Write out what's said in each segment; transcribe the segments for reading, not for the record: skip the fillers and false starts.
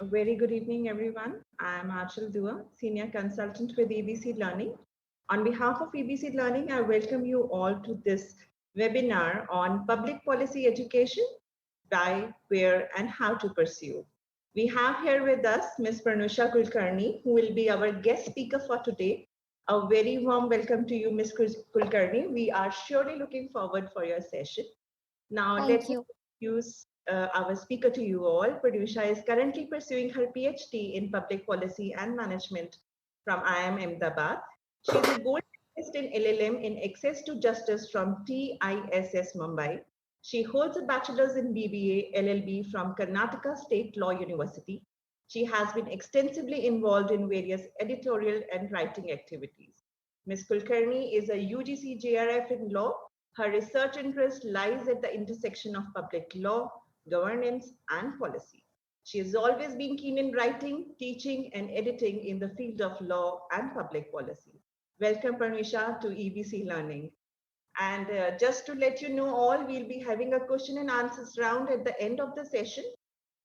very good evening, everyone. I'm Achal Dua, Senior Consultant with EBC Learning. On behalf of EBC Learning, I welcome you all to this webinar on public policy education, why, where, and how to pursue. We have here with us Ms. Pranusha Kulkarni, who will be our guest speaker for today. A very warm welcome to you, Ms. Kulkarni. We are surely looking forward for your session. Now, let Thank me you. introduce our speaker to you all. Pradusha is currently pursuing her PhD in Public Policy and Management from IIM Ahmedabad. She is a gold medalist in LLM in Access to Justice from TISS Mumbai. She holds a bachelor's in BBA LLB from Karnataka State Law University. She has been extensively involved in various editorial and writing activities. Ms. Kulkarni is a UGC JRF in law. Her research interest lies at the intersection of public law, governance, and policy. She has always been keen in writing, teaching, and editing in the field of law and public policy. Welcome, Parnisha, to EBC Learning. And just to let you know all, we'll be having a question and answers round at the end of the session.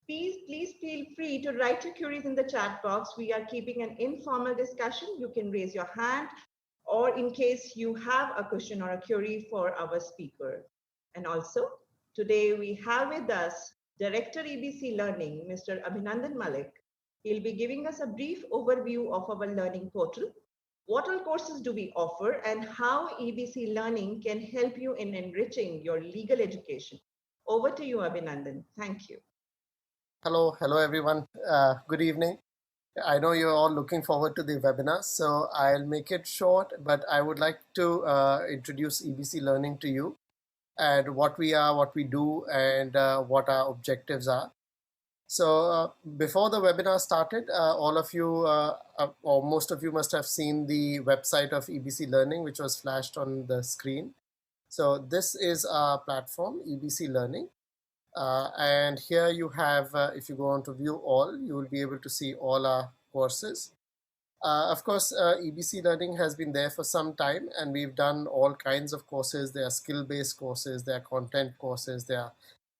Please feel free to write your queries in the chat box. We are keeping an informal discussion. You can raise your hand or in case you have a question or a query for our speaker. And also, today we have with us Director EBC Learning, Mr. Abhinandan Malik. He'll be giving us a brief overview of our learning portal, what all courses do we offer, and how EBC Learning can help you in enriching your legal education. Over to you, Abhinandan. Thank you. Hello everyone. Good evening. I know you're all looking forward to the webinar, so I'll make it short, but I would like to introduce EBC Learning to you and what we are, what we do, and what our objectives are. So before the webinar started, all of you or most of you must have seen the website of EBC Learning, which was flashed on the screen. So this is our platform, EBC Learning. And here you have, if you go on to view all, you will be able to see all our courses. Of course, EBC Learning has been there for some time, and we've done all kinds of courses. There are skill-based courses, there are content courses, there are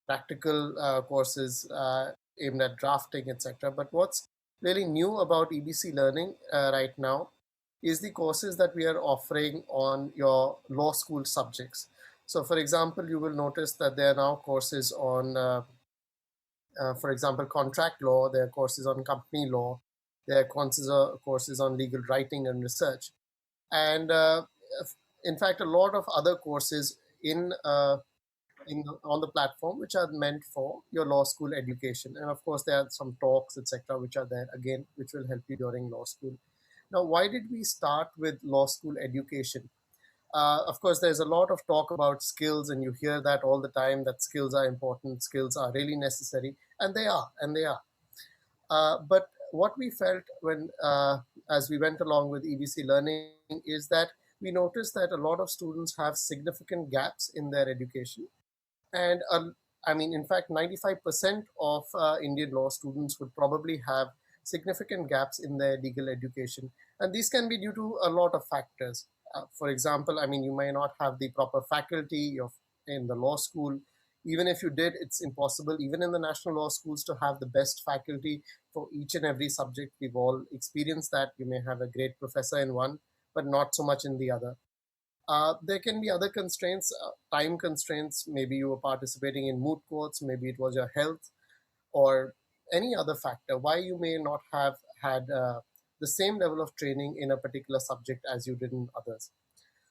practical courses aimed at drafting, etc. But what's really new about EBC Learning right now is the courses that we are offering on your law school subjects. So for example, you will notice that there are now courses on, for example, contract law, there are courses on company law, there are courses on legal writing and research. And in fact, a lot of other courses on the platform which are meant for your law school education. And of course, there are some talks, etc., which are there again, which will help you during law school. Now, why did we start with law school education? Of course, there's a lot of talk about skills, and you hear that all the time, that skills are important, skills are really necessary, and they are. But what we felt when, as we went along with EBC Learning, is that we noticed that a lot of students have significant gaps in their education. And I mean, in fact, 95% of Indian law students would probably have significant gaps in their legal education. And these can be due to a lot of factors. For example, I mean, you may not have the proper faculty in the law school. Even if you did, it's impossible, even in the national law schools, to have the best faculty for each and every subject. We've all experienced that. You may have a great professor in one, but not so much in the other. There can be other constraints, time constraints. Maybe you were participating in moot courts, maybe it was your health, or any other factor why you may not have had the same level of training in a particular subject as you did in others.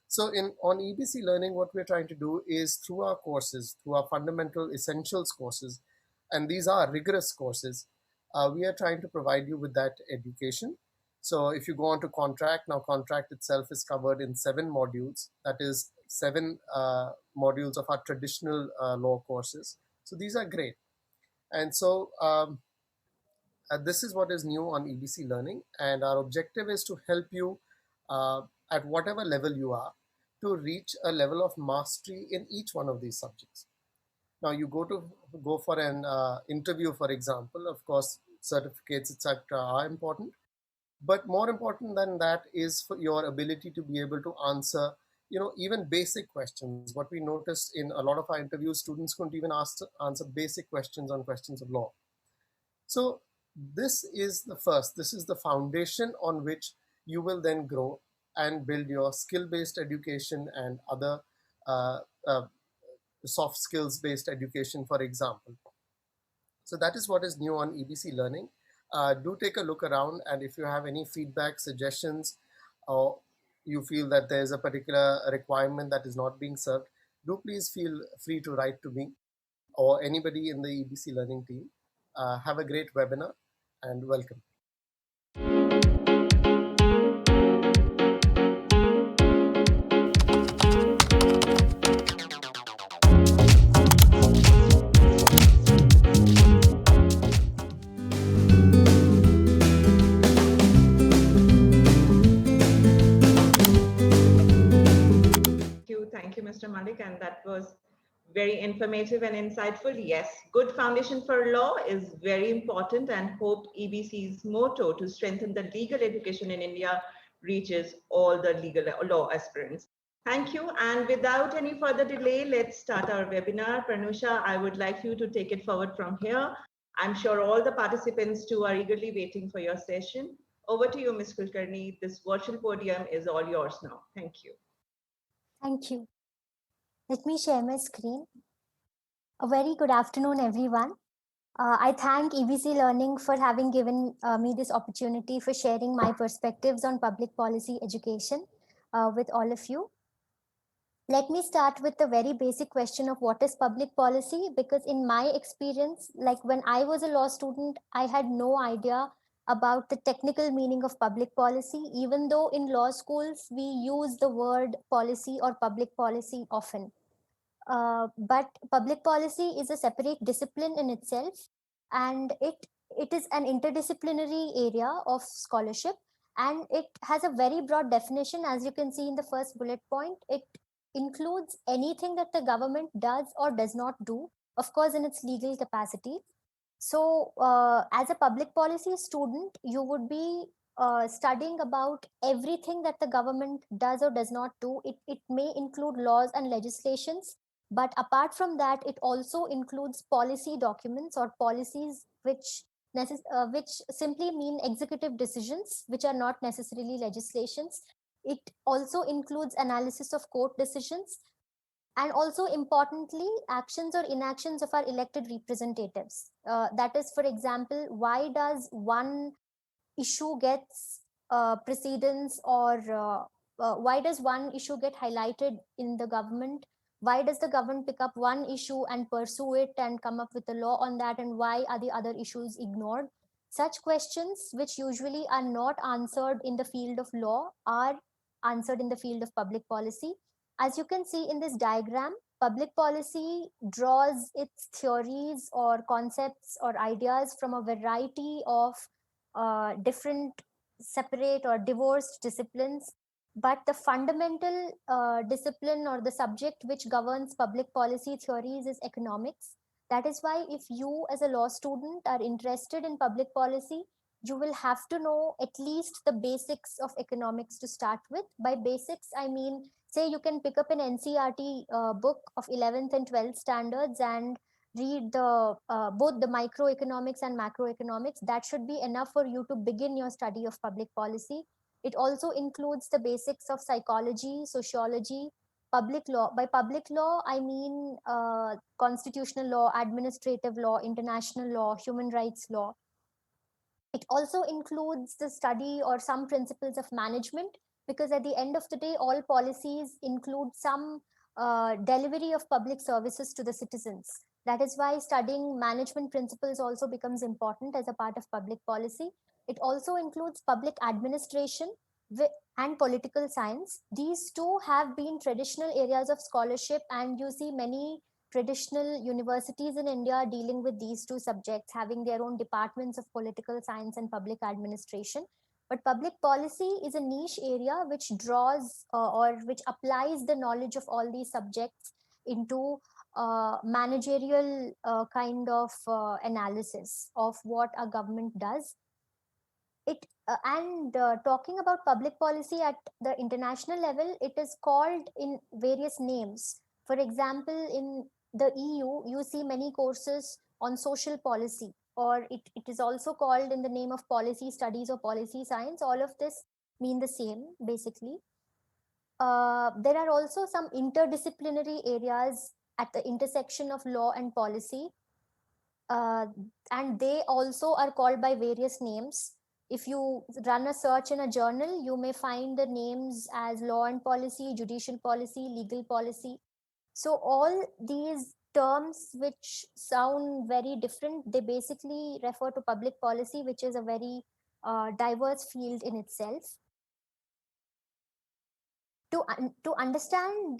So on EBC Learning, what we're trying to do is through our courses, through our fundamental essentials courses, and these are rigorous courses, we are trying to provide you with that education. So if you go on to contract, now contract itself is covered in 7 modules. That is 7 modules of our traditional law courses. So these are great. And so this is what is new on EBC Learning. And our objective is to help you at whatever level you are to reach a level of mastery in each one of these subjects. Now you go for an interview, for example. Of course, certificates, etc., are important. But more important than that is for your ability to be able to answer, even basic questions. What we noticed in a lot of our interviews, students couldn't even answer basic questions on questions of law. So this is the first, this is the foundation on which you will then grow and build your skill-based education and other uh, uh, soft skills-based education, for example. So that is what is new on EBC Learning. Do take a look around, and if you have any feedback, suggestions, or you feel that there is a particular requirement that is not being served, do please feel free to write to me or anybody in the EBC Learning team. Have a great webinar and welcome. Thank you, Mr. Malik, and that was very informative and insightful. Yes, good foundation for law is very important, and hope EBC's motto to strengthen the legal education in India reaches all the legal law aspirants. Thank you. And without any further delay, let's start our webinar. Pranusha, I would like you to take it forward from here. I'm sure all the participants too are eagerly waiting for your session. Over to you, Ms. Kulkarni. This virtual podium is all yours now. Thank you. Thank you. Let me share my screen. A very good afternoon, everyone. I thank EBC Learning for having given me this opportunity for sharing my perspectives on public policy education with all of you. Let me start with the very basic question of what is public policy, because in my experience, like when I was a law student, I had no idea about the technical meaning of public policy, even though in law schools we use the word policy or public policy often. But public policy is a separate discipline in itself, and it is an interdisciplinary area of scholarship, and it has a very broad definition. As you can see in the first bullet point, it includes anything that the government does or does not do, of course in its legal capacity. So as a public policy student, you would be studying about everything that the government does or does not do. It may include laws and legislations, but apart from that, it also includes policy documents or policies which simply mean executive decisions, which are not necessarily legislations. It also includes analysis of court decisions, and also importantly, actions or inactions of our elected representatives. That is, for example, why does one issue gets precedence, or why does one issue get highlighted in the government? Why does the government pick up one issue and pursue it and come up with a law on that, and why are the other issues ignored? Such questions, which usually are not answered in the field of law, are answered in the field of public policy. As you can see in this diagram, public policy draws its theories or concepts or ideas from a variety of different separate or divorced disciplines, but the fundamental discipline or the subject which governs public policy theories is economics. That is why if you as a law student are interested in public policy, you will have to know at least the basics of economics to start with. By basics, I mean, say you can pick up an NCERT book of 11th and 12th standards and read the both the microeconomics and macroeconomics. That should be enough for you to begin your study of public policy. It also includes the basics of psychology, sociology, public law. By public law, I mean constitutional law, administrative law, international law, human rights law. It also includes the study or some principles of management, because at the end of the day, all policies include some delivery of public services to the citizens. That is why studying management principles also becomes important as a part of public policy. It also includes public administration and political science. These two have been traditional areas of scholarship, and you see many traditional universities in India dealing with these two subjects, having their own departments of political science and public administration. But public policy is a niche area which draws or which applies the knowledge of all these subjects into managerial kind of analysis of what a government does. And talking about public policy at the international level, it is called in various names. For example, in the EU, you see many courses on social policy. or it is also called in the name of policy studies or policy science. All of this mean the same, basically. There are also some interdisciplinary areas at the intersection of law and policy, uh, and they also are called by various names. If you run a search in a journal, you may find the names as law and policy, judicial policy, legal policy. So all these terms, which sound very different, they basically refer to public policy, which is a very diverse field in itself. To understand,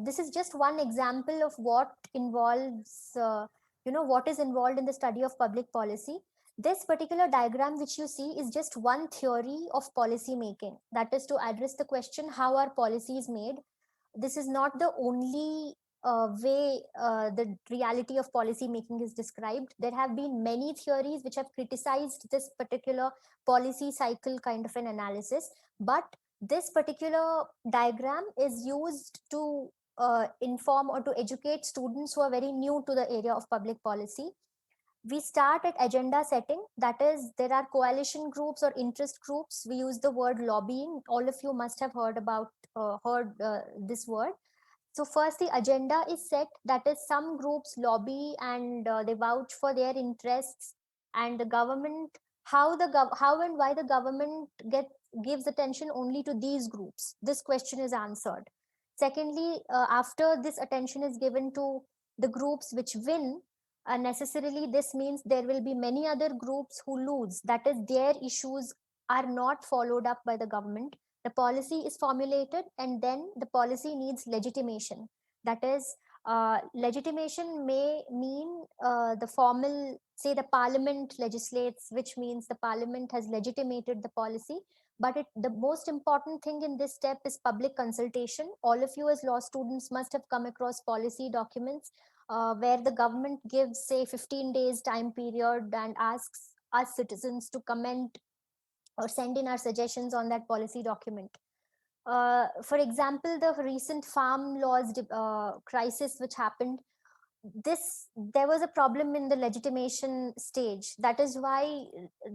this is just one example of what involves, what is involved in the study of public policy. This particular diagram which you see is just one theory of policy making, that is to address the question, how are policies made. This is not the only way the reality of policy making is described. There have been many theories which have criticized this particular policy cycle kind of an analysis, but this particular diagram is used to inform or to educate students who are very new to the area of public policy. We start at agenda setting, that is, there are coalition groups or interest groups. We use the word lobbying. All of you must have heard this word. So first the agenda is set, that is, some groups lobby and they vouch for their interests, and the government, how and why the government gives attention only to these groups, this question is answered. Secondly, after this attention is given to the groups which win, necessarily this means there will be many other groups who lose, that is, their issues are not followed up by the government. The policy is formulated, and then the policy needs legitimation. That is, legitimation may mean the formal, say the parliament legislates, which means the parliament has legitimated the policy. But the most important thing in this step is public consultation. All of you as law students must have come across policy documents where the government gives, say, 15 days time period and asks us citizens to comment or send in our suggestions on that policy document. For example, the recent farm laws crisis which happened, there was a problem in the legitimation stage. That is why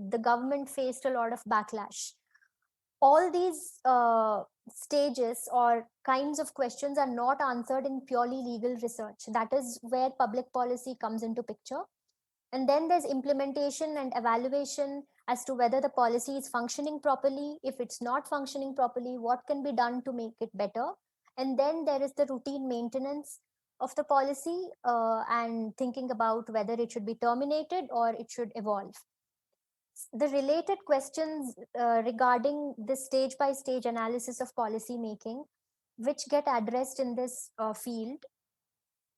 the government faced a lot of backlash. All these stages or kinds of questions are not answered in purely legal research. That is where public policy comes into picture. And then there's implementation and evaluation as to whether the policy is functioning properly. If it's not functioning properly, what can be done to make it better? And then there is the routine maintenance of the policy and thinking about whether it should be terminated or it should evolve. The related questions regarding this stage by stage analysis of policy making, which get addressed in this field,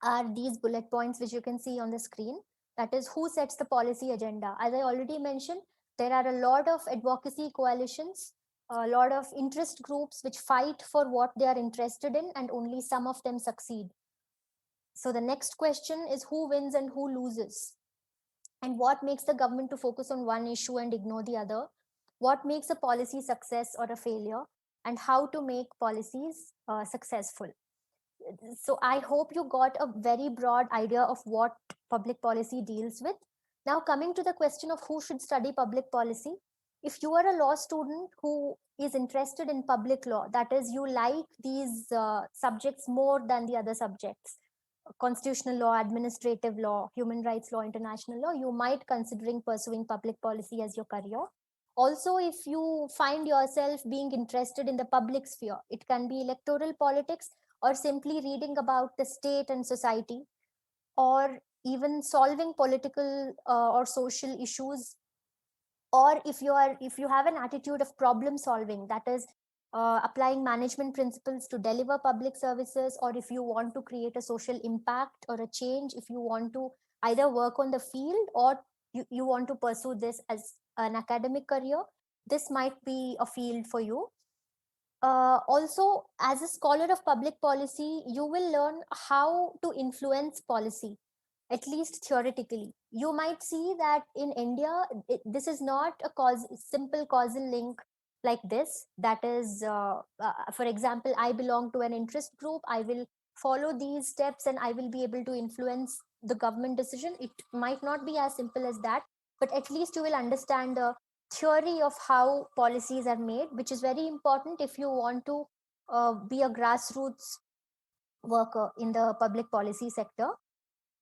are these bullet points which you can see on the screen. That is, who sets the policy agenda? As I already mentioned, there are a lot of advocacy coalitions, a lot of interest groups which fight for what they are interested in, and only some of them succeed. So the next question is, who wins and who loses? And what makes the government to focus on one issue and ignore the other? What makes a policy success or a failure? And how to make policies successful? So I hope you got a very broad idea of what public policy deals with. Now, coming to the question of who should study public policy, if you are a law student who is interested in public law, that is, you like these subjects more than the other subjects, constitutional law, administrative law, human rights law, international law, you might considering pursuing public policy as your career. Also, if you find yourself being interested in the public sphere, it can be electoral politics, or simply reading about the state and society, or even solving political or social issues, or if you have an attitude of problem solving, that is, applying management principles to deliver public services, or if you want to create a social impact or a change, if you want to either work on the field or you want to pursue this as an academic career, this might be a field for you. Also, as a scholar of public policy, you will learn how to influence policy, at least theoretically. You might see that in India, this is not a simple causal link like this. That is, for example, I belong to an interest group, I will follow these steps and I will be able to influence the government decision. It might not be as simple as that. but at least you will understand the theory of how policies are made, which is very important if you want to be a grassroots worker in the public policy sector.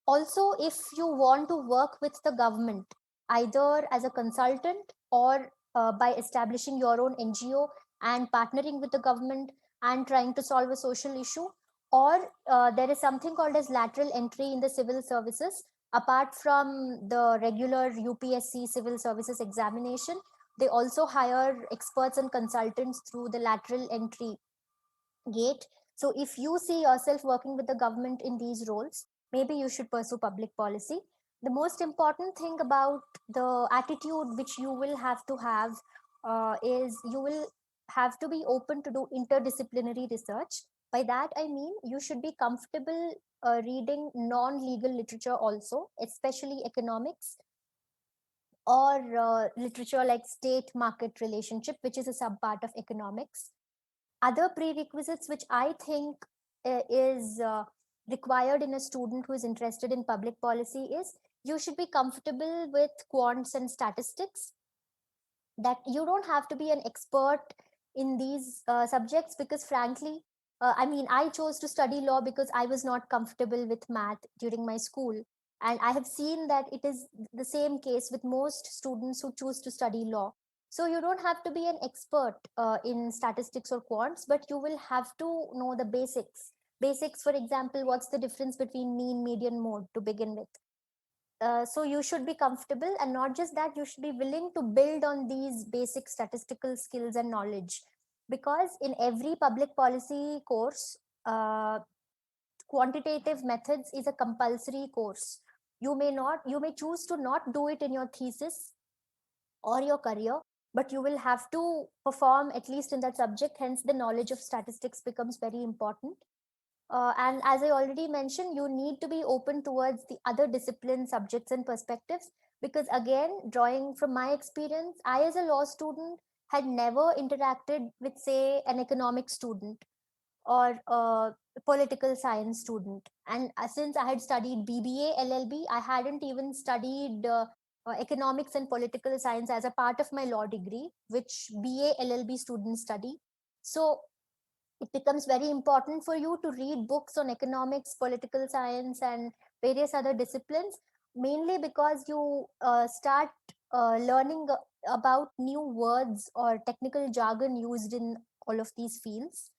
Also, if you want to work with the government, either as a consultant or by establishing your own NGO and partnering with the government and trying to solve a social issue, or there is something called as lateral entry in the civil services. Apart from the regular UPSC civil services examination, they also hire experts and consultants through the lateral entry gate. So if you see yourself working with the government in these roles, maybe you should pursue public policy. The most important thing about the attitude which you will have to have is you will have to be open to do interdisciplinary research. By that I mean you should be comfortable reading non-legal literature also, especially economics, or literature like state market relationship, which is a sub part of economics. Other prerequisites which I think is required in a student who is interested in public policy is you should be comfortable with quants and statistics. That you don't have to be an expert in these subjects, because frankly, I mean, I chose to study law because I was not comfortable with math during my school, and I have seen that it is the same case with most students who choose to study law. So you don't have to be an expert in statistics or quants, but you will have to know the basics. For example, what's the difference between mean, median, mode, to begin with. So you should be comfortable, and not just that, you should be willing to build on these basic statistical skills and knowledge, because in every public policy course, quantitative methods is a compulsory course. You may choose to not do it in your thesis or your career, but you will have to perform at least in that subject. Hence the knowledge of statistics becomes very important. And as I already mentioned, you need to be open towards the other discipline subjects and perspectives, because again, drawing from my experience, I as a law student had never interacted with, say, an economic student or a political science student. And since I had studied BBA, LLB, I hadn't even studied economics and political science as a part of my law degree, which BA, LLB students study. So it becomes very important for you to read books on economics, political science, and various other disciplines, mainly because you start learning about new words or technical jargon used in all of these fields.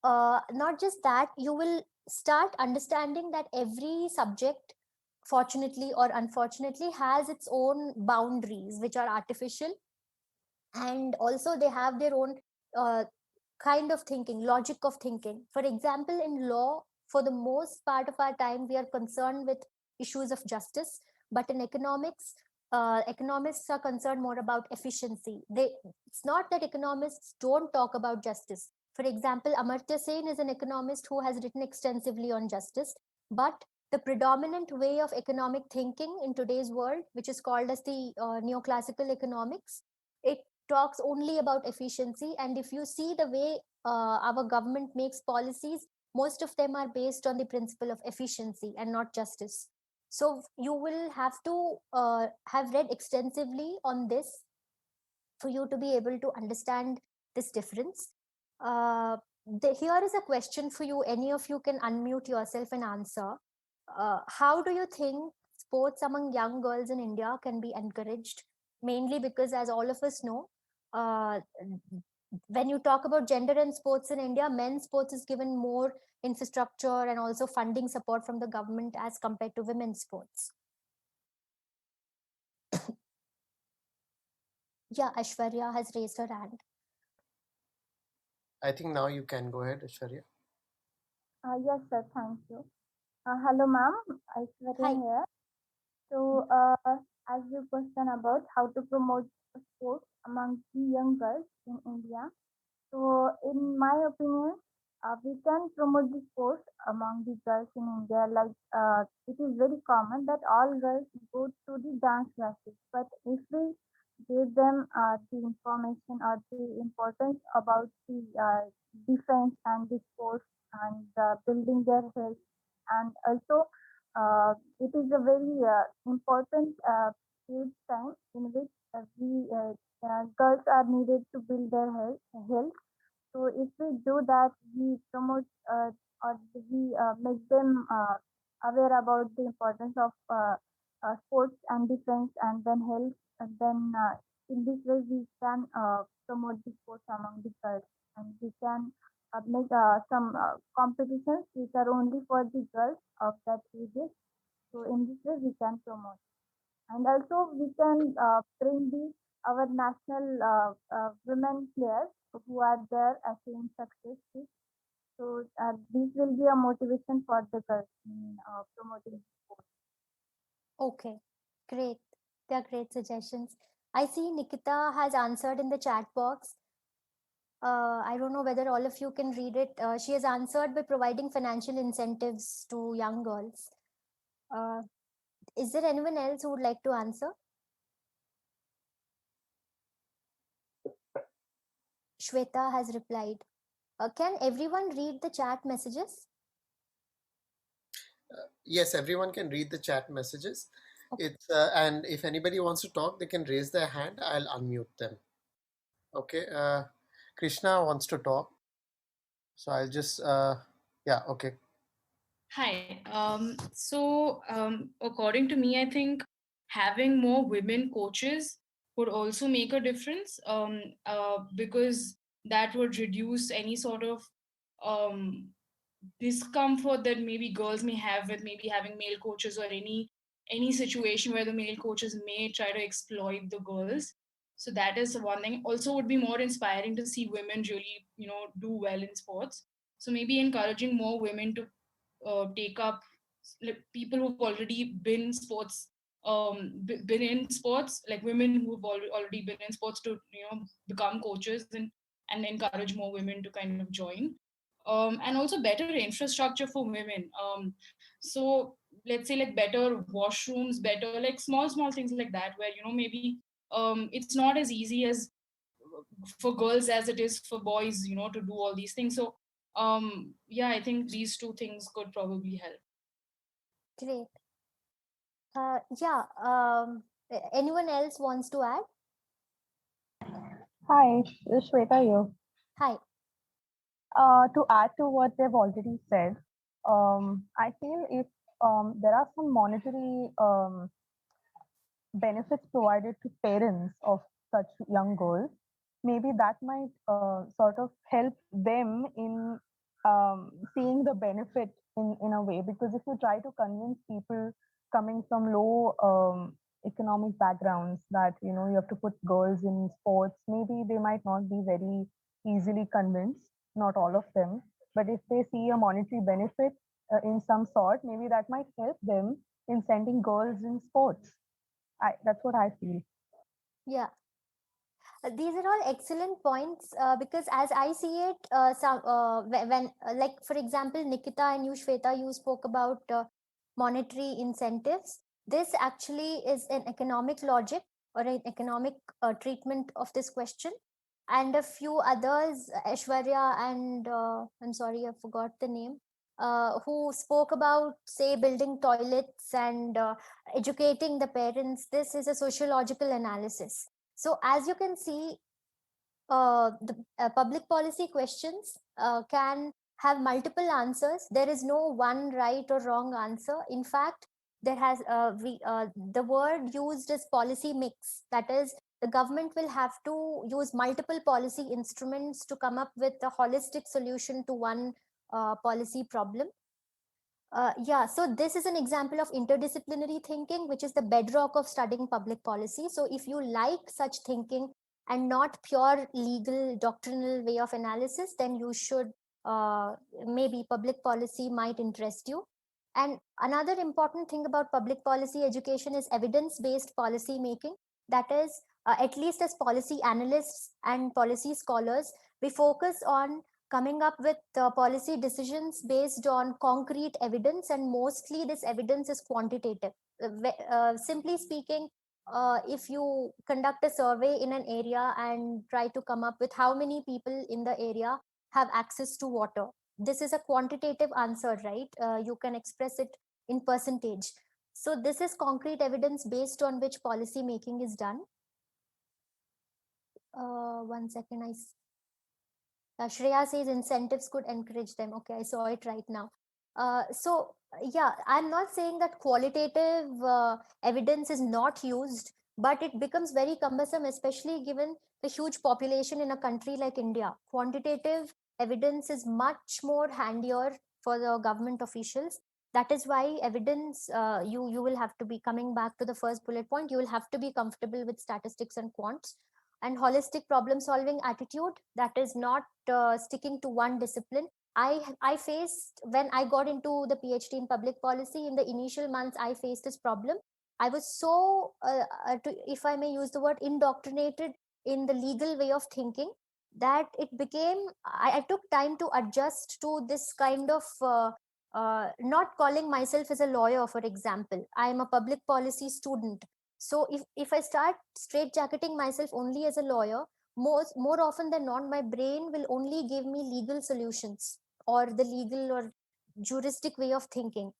Not just that, you will start understanding that every subject, fortunately or unfortunately, has its own boundaries, which are artificial, and also they have their own uh, kind of thinking, logic of thinking. For example, in law, for the most part of our time, we are concerned with issues of justice, but in economics, economists are concerned more about efficiency. It's not that economists don't talk about justice. For example, Amartya Sen is an economist who has written extensively on justice, but the predominant way of economic thinking in today's world, which is called as the neoclassical economics, it talks only about efficiency. And if you see the way our government makes policies, most of them are based on the principle of efficiency and not justice. So you will have to have read extensively on this for you to be able to understand this difference. Here is a question for you. Any of you can unmute yourself and answer. How do you think sports among young girls in India can be encouraged? Mainly because, as all of us know, uh, when you talk about gender and sports in India, men's sports is given more infrastructure and also funding support from the government as compared to women's sports. Yeah, Ashwarya has raised her hand. I think now you can go ahead, Aishwarya. Yes, sir. Thank you. Hello, ma'am. Aishwarya Hi. here. So, as you question about how to promote sports among the young girls in India, so in my opinion, we can promote the sports among the girls in India. Like it is very common that all girls go to the dance classes, but if we give them the information or the importance about the defense and the sports and building their health, and also it is a very important age time in which girls are needed to build their health. So if we do that, we promote or we make them aware about the importance of sports and defense and then health. And then in this way, we can promote the sports among the girls, and we can make some competitions which are only for the girls of that ages. So in this way, we can promote, and also we can bring the our national women players who are there achieving success. So this will be a motivation for the girls in promoting sports. Okay, great. They are great suggestions. I see Nikita has answered in the chat box. I don't know whether all of you can read it. She has answered by providing financial incentives to young girls. Is there anyone else who would like to answer? Shweta has replied. Can everyone read the chat messages? Yes, everyone can read the chat messages. Okay. It's and if anybody wants to talk, they can raise their hand. I'll unmute them. Okay. Krishna wants to talk, so I'll just yeah. Okay. Hi. According to me, I think having more women coaches would also make a difference, because that would reduce any sort of um, discomfort that maybe girls may have with maybe having male coaches, or any situation where the male coaches may try to exploit the girls. So that is one thing. Also would be more inspiring to see women really, do well in sports. So maybe encouraging more women to take up, like, people who've already been sports, been in sports, like women who've already been in sports, to become coaches, and encourage more women to kind of join. And also better infrastructure for women. So let's say, like, better washrooms, better, like, small things like that, where maybe it's not as easy as for girls as it is for boys, to do all these things. So yeah, I think these two things could probably help. Great. Yeah. Anyone else wants to add? Hi, this is Shweta here. Hi. To add to what they've already said, I feel if there are some monetary benefits provided to parents of such young girls, maybe that might sort of help them in seeing the benefit in a way. Because if you try to convince people coming from low economic backgrounds that you have to put girls in sports, maybe they might not be very easily convinced. Not all of them, but if they see a monetary benefit in some sort, maybe that might help them in sending girls in sports. That's what I feel. Yeah. These are all excellent points, because as I see it, when like, for example, Nikita and you, Shweta, you spoke about monetary incentives. This actually is an economic logic or an economic treatment of this question. And a few others, Aishwarya and I'm sorry, I forgot the name, who spoke about, say, building toilets and educating the parents. This is a sociological analysis. So as you can see, the public policy questions can have multiple answers. There is no one right or wrong answer. In fact, there has the word used is policy mix. That is, the government will have to use multiple policy instruments to come up with a holistic solution to one policy problem. Yeah, so this is an example of interdisciplinary thinking, which is the bedrock of studying public policy. So if you like such thinking and not pure legal doctrinal way of analysis, then you should maybe public policy might interest you. And another important thing about public policy education is evidence-based policy making. That is, at least as policy analysts and policy scholars, we focus on coming up with policy decisions based on concrete evidence, and mostly this evidence is quantitative. Simply speaking, if you conduct a survey in an area and try to come up with how many people in the area have access to water, this is a quantitative answer, right? You can express it in percentage. So this is concrete evidence based on which policy making is done. One second, Shreya says incentives could encourage them. Okay, I saw it right now. So yeah, I'm not saying that qualitative evidence is not used, but it becomes very cumbersome, especially given the huge population in a country like India. Quantitative evidence is much more handier for the government officials. That is why evidence, you will have to be, coming back to the first bullet point, you will have to be comfortable with statistics and quants, and holistic problem solving attitude, that is not sticking to one discipline. I faced, when I got into the PhD in public policy, in the initial months I faced this problem. I was so if I may use the word, indoctrinated in the legal way of thinking, that it became, I took time to adjust to this kind of not calling myself as a lawyer. For example, I am a public policy student. So if I start straitjacketing myself only as a lawyer, more often than not, my brain will only give me legal solutions, or the legal or juristic way of thinking.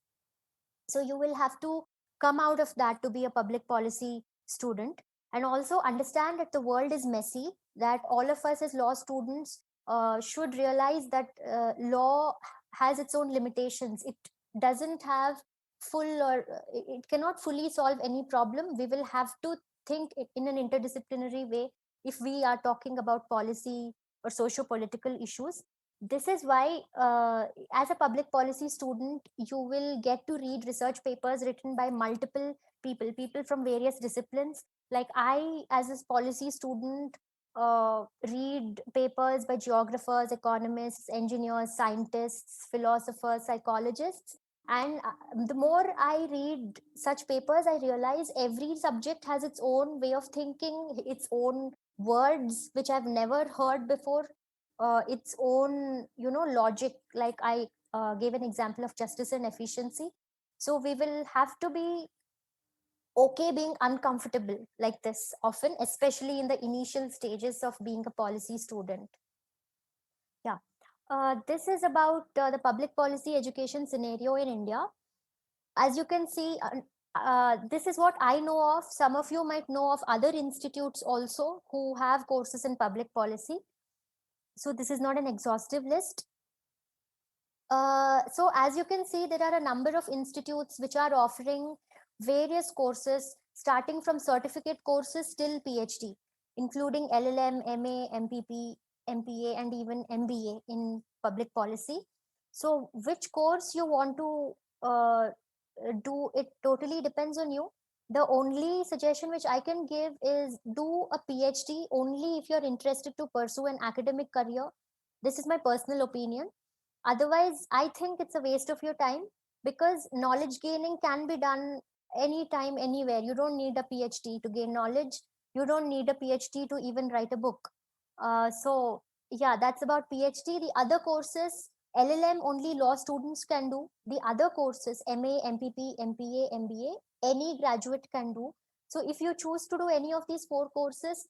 So you will have to come out of that to be a public policy student, and also understand that the world is messy, that all of us as law students should realize that law has its own limitations. It doesn't have full, or it cannot fully solve any problem. We will have to think it in an interdisciplinary way if we are talking about policy or socio-political issues. This is why, as a public policy student, you will get to read research papers written by multiple people from various disciplines. Like I, as a policy student, read papers by geographers, economists, engineers, scientists, philosophers, psychologists. And the more I read such papers, I realize every subject has its own way of thinking, its own words which I've never heard before, its own, logic. Like I gave an example of justice and efficiency. So we will have to be okay being uncomfortable like this often, especially in the initial stages of being a policy student. Yeah. This is about the public policy education scenario in India. As you can see, this is what I know of. Some of you might know of other institutes also who have courses in public policy. So this is not an exhaustive list. So as you can see, there are a number of institutes which are offering various courses, starting from certificate courses till PhD, including LLM, MA, MPP, MPA, and even MBA in public policy. So which course you want to do, it totally depends on you. The only suggestion which I can give is do a PhD only if you're interested to pursue an academic career. This is my personal opinion. Otherwise, I think it's a waste of your time, because knowledge gaining can be done anytime, anywhere. You don't need a PhD to gain knowledge. You don't need a PhD to even write a book. So yeah, that's about PhD. The other courses, LLM only law students can do. The other courses, MA, MPP, MPA, MBA, any graduate can do. So if you choose to do any of these 4 courses,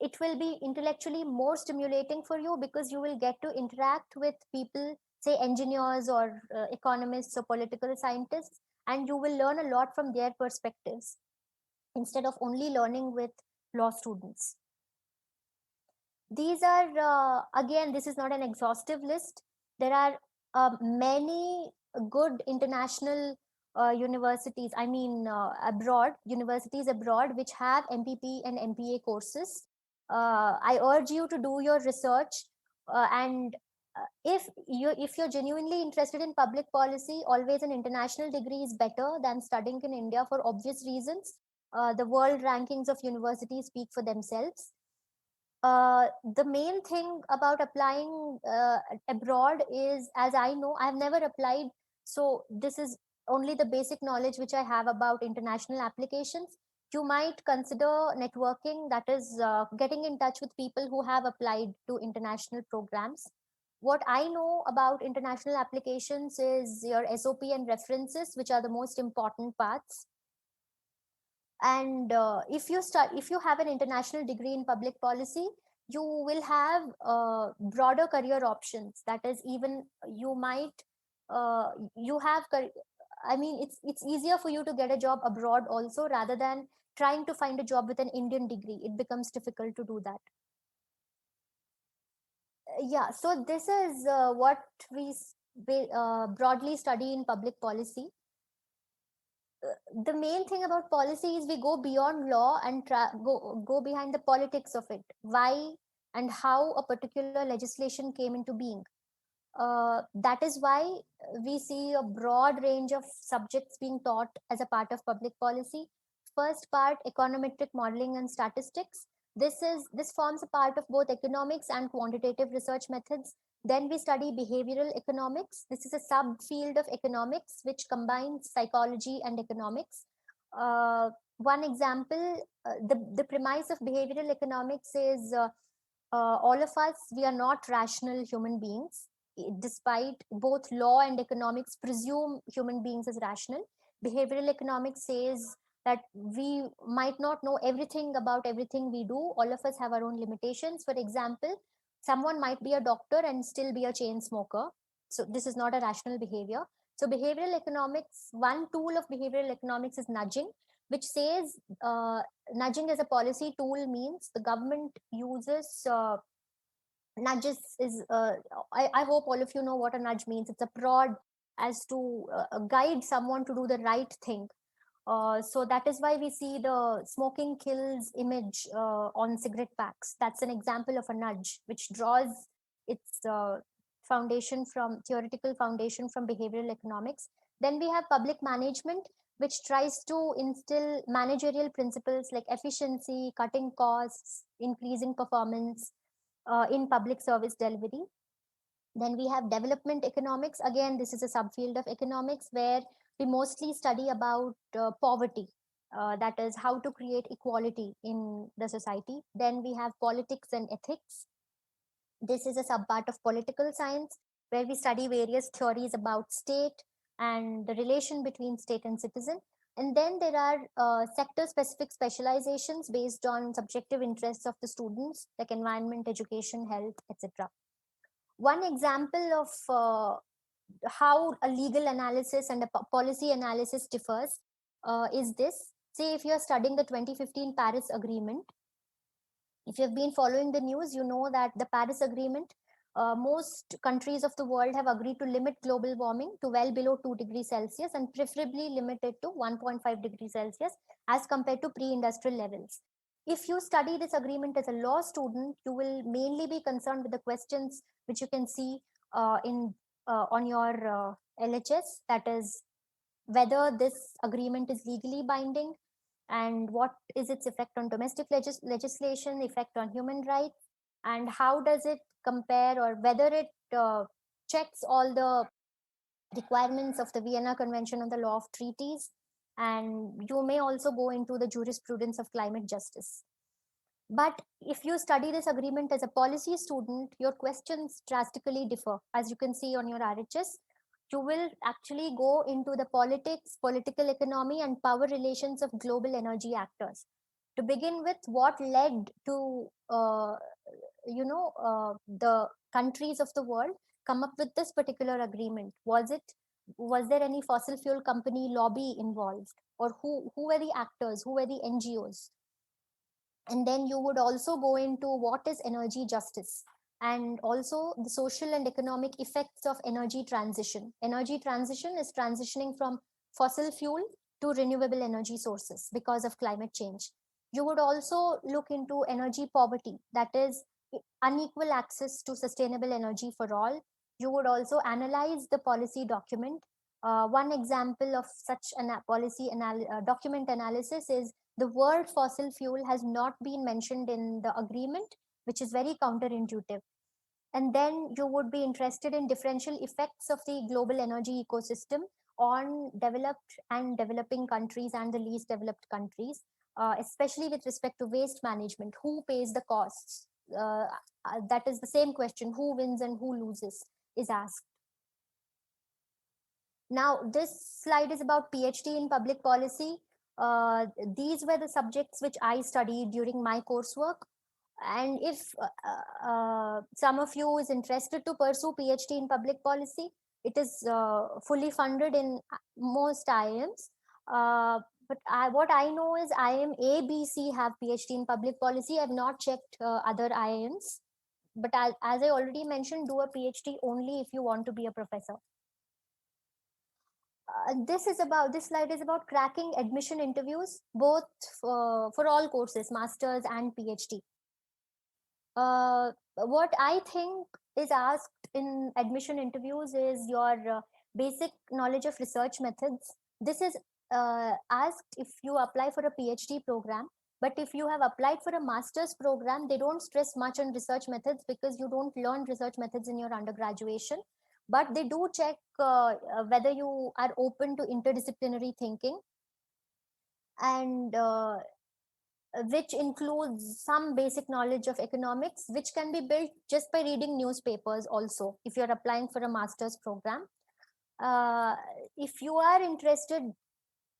it will be intellectually more stimulating for you, because you will get to interact with people, say engineers or economists or political scientists, and you will learn a lot from their perspectives instead of only learning with law students. These are, again, this is not an exhaustive list. There are many good international universities, I mean abroad, universities abroad, which have MPP and MPA courses. I urge you to do your research, and if you're genuinely interested in public policy, always an international degree is better than studying in India, for obvious reasons. The world rankings of universities speak for themselves. The main thing about applying abroad is, as I know, I've never applied, so this is only the basic knowledge which I have about international applications. You might consider networking, that is getting in touch with people who have applied to international programs. What I know about international applications is your SOP and references, which are the most important parts. And if you have an international degree in public policy, you will have broader career options. That is, even you might you have I mean, it's easier for you to get a job abroad also, rather than trying to find a job with an Indian degree. It becomes difficult to do that. Yeah, so this is what we broadly study in public policy. The main thing about policy is we go beyond law and go behind the politics of it. Why and how a particular legislation came into being. That is why we see a broad range of subjects being taught as a part of public policy. First part, econometric modeling and statistics. This forms a part of both economics and quantitative research methods. Then we study behavioral economics. This is a subfield of economics which combines psychology and economics. One example, the premise of behavioral economics is all of us, we are not rational human beings, despite both law and economics presume human beings as rational. Behavioral economics says that we might not know everything about everything we do. All of us have our own limitations. For example, someone might be a doctor and still be a chain smoker. So this is not a rational behavior. So behavioral economics, one tool of behavioral economics is nudging, which says nudging as a policy tool means the government uses nudges is I hope all of you know what a nudge means. It's a prod as to guide someone to do the right thing. So that is why we see the smoking kills image on cigarette packs. That's an example of a nudge which draws its foundation from theoretical foundation from behavioral economics. Then we have public management, which tries to instill managerial principles like efficiency, cutting costs, increasing performance in public service delivery. Then we have development economics. Again, this is a subfield of economics where we mostly study about poverty. That is how to create equality in the society. Then we have politics and ethics. This is a subpart of political science where we study various theories about state and the relation between state and citizen. And then there are sector specific specializations based on subjective interests of the students, like environment, education, health, etc. One example of how a legal analysis and a policy analysis differs is this. Say if you are studying the 2015 Paris Agreement, if you have been following the news, you know that the Paris Agreement, most countries of the world have agreed to limit global warming to well below 2 degrees Celsius and preferably limit it to 1.5 degrees Celsius as compared to pre-industrial levels. If you study this agreement as a law student, you will mainly be concerned with the questions which you can see on your LHS, that is whether this agreement is legally binding and what is its effect on domestic legislation, effect on human rights, and how does it compare, or whether it checks all the requirements of the Vienna Convention on the Law of Treaties. And you may also go into the jurisprudence of climate justice. But if you study this agreement as a policy student, your questions drastically differ. As you can see on your RHS, you will actually go into the politics, political economy, and power relations of global energy actors. To begin with, what led to the countries of the world come up with this particular agreement? Was there any fossil fuel company lobby involved, or who were the actors, who were the NGOs? And then you would also go into what is energy justice, and also the social and economic effects of energy transition. Energy transition is transitioning from fossil fuel to renewable energy sources because of climate change. You would also look into energy poverty, that is unequal access to sustainable energy for all. You would also analyze the policy document. One example of such a policy document analysis is the word fossil fuel has not been mentioned in the agreement, which is very counterintuitive. And then you would be interested in differential effects of the global energy ecosystem on developed and developing countries and the least developed countries, especially with respect to waste management. Who pays the costs? That is the same question: who wins and who loses is asked. Now, this slide is about PhD in public policy. These were the subjects which I studied during my coursework. And if some of you is interested to pursue PhD in public policy, It is fully funded in most IIMs. But what I know is IIM A, B, C have PhD in public policy. I've not checked other IIMs. But as I already mentioned, do a PhD only if you want to be a professor. This slide is about cracking admission interviews, both for all courses, masters and PhD. What I think is asked in admission interviews is your basic knowledge of research methods. This is asked if you apply for a PhD program. But if you have applied for a master's program, they don't stress much on research methods because you don't learn research methods in your undergraduation. But they do check whether you are open to interdisciplinary thinking, and which includes some basic knowledge of economics, which can be built just by reading newspapers also, if you're applying for a master's program. If you are interested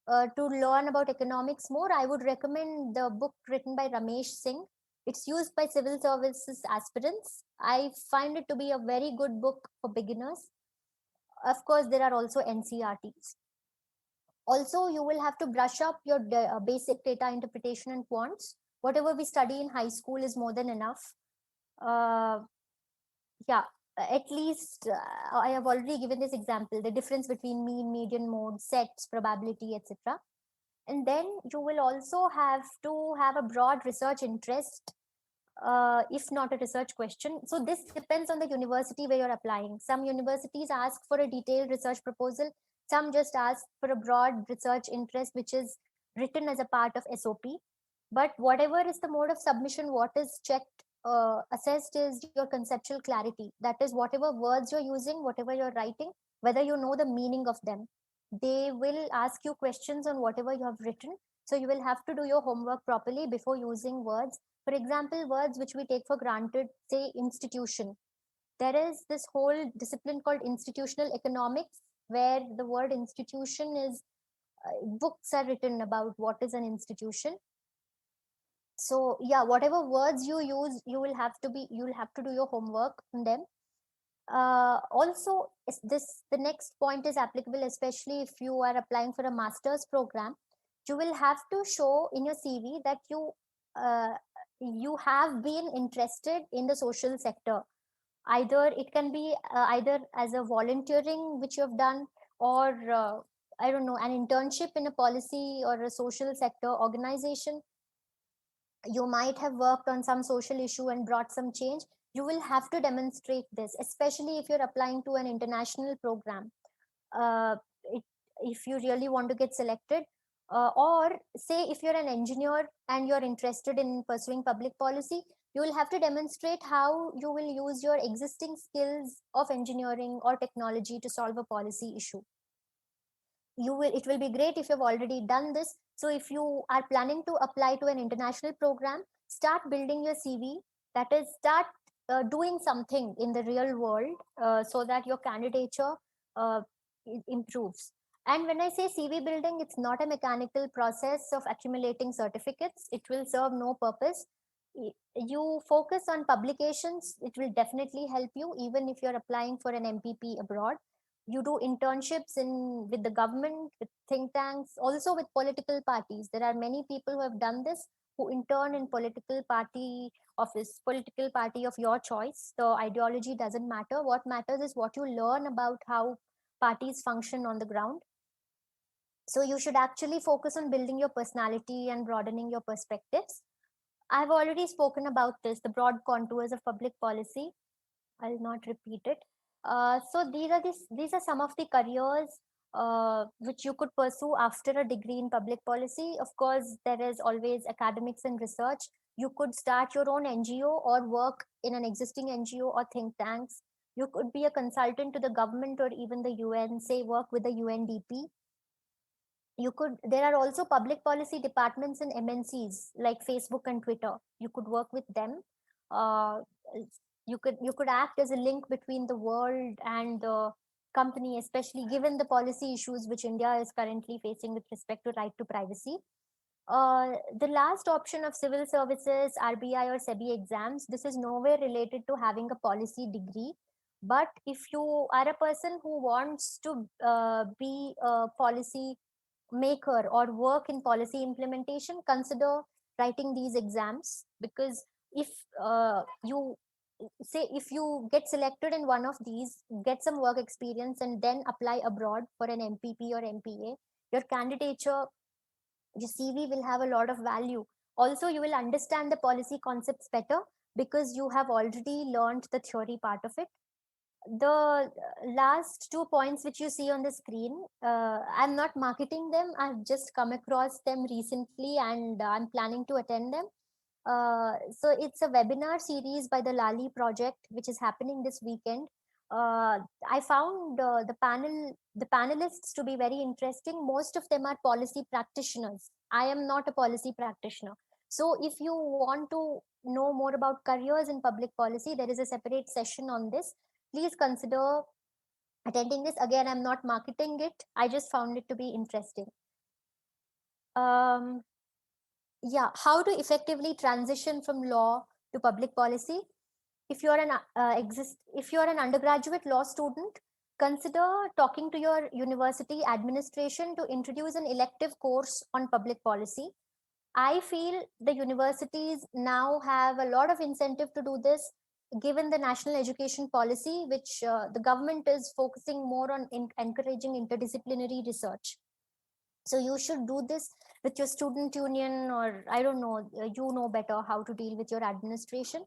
to learn about economics more, I would recommend the book written by Ramesh Singh. It's used by civil services aspirants. I find it to be a very good book for beginners. Of course, there are also NCRTs. Also, you will have to brush up your basic data interpretation and quants. Whatever we study in high school is more than enough. Yeah, at least I have already given this example, the difference between mean, median, mode, sets, probability, etc. And then you will also have to have a broad research interest, if not a research question. So this depends on the university where you're applying. Some universities ask for a detailed research proposal. Some just ask for a broad research interest, which is written as a part of SOP. But whatever is the mode of submission, what is checked, assessed is your conceptual clarity. That is, whatever words you're using, whatever you're writing, whether you know the meaning of them. They will ask you questions on whatever you have written. So you will have to do your homework properly before using words. For example, words which we take for granted, say institution. There is this whole discipline called institutional economics, where the word institution is, books are written about what is an institution. So yeah, whatever words you use, you'll have to do your homework on them. Also, the next point is applicable, especially if you are applying for a master's program. You will have to show in your CV that you have been interested in the social sector. Either it can be either as a volunteering which you have done, or I don't know, an internship in a policy or a social sector organization. You might have worked on some social issue and brought some change. You will have to demonstrate this, especially if you're applying to an international program. uh, it, if you really want to get selected, or say if you're an engineer and you're interested in pursuing public policy, you will have to demonstrate how you will use your existing skills of engineering or technology to solve a policy issue. It will be great if you've already done this. So if you are planning to apply to an international program, start building your CV. That is, start doing something in the real world, so that your candidature uh, improves. And when I say CV building, it's not a mechanical process of accumulating certificates. It will serve no purpose. You focus on publications. It will definitely help you, even if you're applying for an MPP abroad. You do internships with the government, with think tanks, also with political parties. There are many people who have done this, who intern in political party of your choice. The ideology doesn't matter. What matters is what you learn about how parties function on the ground. So you should actually focus on building your personality and broadening your perspectives. I've already spoken about this, the broad contours of public policy. I'll not repeat it. So these are some of the careers which you could pursue after a degree in public policy. Of course, there is always academics and research. You could start your own NGO or work in an existing NGO or think tanks. You could be a consultant to the government or even the UN, say work with the UNDP. There are also public policy departments in MNCs like Facebook and Twitter. You could work with them. Uh, you could act as a link between the world and the company, especially given the policy issues which India is currently facing with respect to right to privacy. The last option of civil services, RBI or SEBI exams, this is nowhere related to having a policy degree. But if you are a person who wants to be a policy maker or work in policy implementation, consider writing these exams. Because if you say, if you get selected in one of these, get some work experience and then apply abroad for an MPP or MPA, your candidature, your CV will have a lot of value. Also, you will understand the policy concepts better because you have already learned the theory part of it. The last 2 points which you see on the screen, I'm not marketing them. I've just come across them recently and I'm planning to attend them. So it's a webinar series by the Lali project, which is happening this weekend. I found the panelists to be very interesting. Most of them are policy practitioners. I am not a policy practitioner. So if you want to know more about careers in public policy, there is a separate session on this. Please consider attending this. Again, I'm not marketing it. I just found it to be interesting. Yeah, how to effectively transition from law to public policy. If you're if you're an undergraduate law student, consider talking to your university administration to introduce an elective course on public policy. I feel the universities now have a lot of incentive to do this, given the national education policy, which the government is focusing more on encouraging interdisciplinary research. So you should do this with your student union, or I don't know, you know better how to deal with your administration.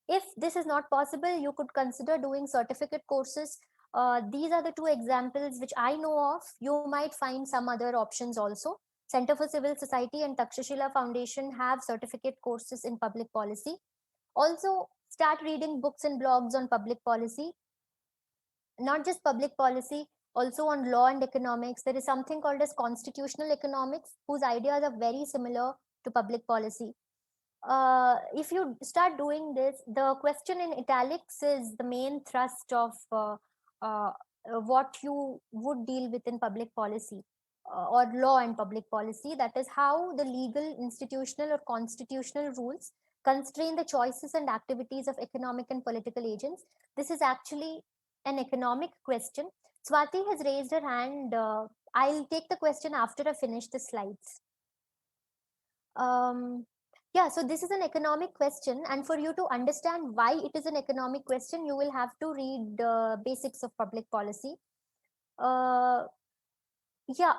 If this is not possible, you could consider doing certificate courses. These are the two examples which I know of. You might find some other options also. Center for Civil Society and Takshashila Foundation have certificate courses in public policy. Also, start reading books and blogs on public policy. Not just public policy, also on law and economics. There is something called as constitutional economics, whose ideas are very similar to public policy. If you start doing this, the question in italics is the main thrust of what you would deal with in public policy or law and public policy. That is how the legal, institutional, or constitutional rules constrain the choices and activities of economic and political agents. This is actually an economic question. Swati has raised her hand. I'll take the question after I finish the slides. Yeah, so this is an economic question, and for you to understand why it is an economic question, you will have to read the basics of public policy. Yeah,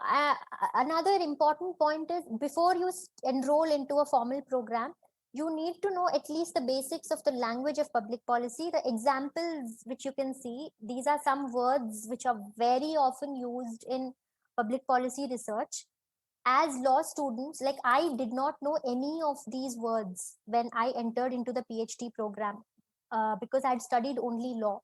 another important point is, before you enroll into a formal program, you need to know at least the basics of the language of public policy. The examples which you can see, these are some words which are very often used in public policy research. As law students, like, I did not know any of these words when I entered into the PhD program because I had studied only law.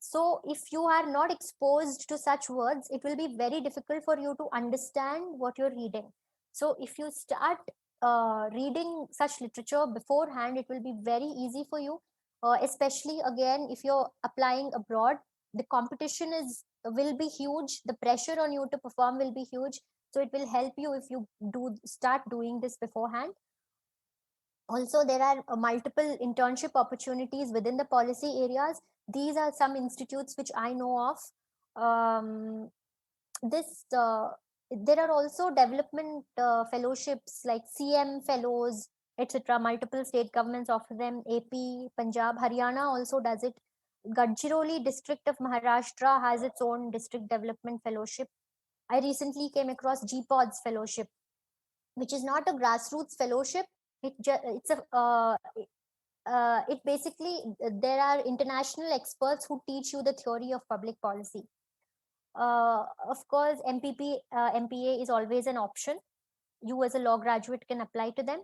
So if you are not exposed to such words, it will be very difficult for you to understand what you're reading. So if you start reading such literature beforehand, it will be very easy for you, especially again if you're applying abroad. The competition will be huge, the pressure on you to perform will be huge. So it will help you if you start doing this beforehand. Also, there are multiple internship opportunities within the policy areas. These are some institutes which I know of. There are also development fellowships like CM fellows, etc. Multiple state governments offer them. AP, Punjab, Haryana also does it. Gadchiroli district of Maharashtra has its own district development fellowship. I recently came across GPOD's fellowship, which is not a grassroots fellowship. It basically, there are international experts who teach you the theory of public policy. Of course, MPP, MPA is always an option. You as a law graduate can apply to them.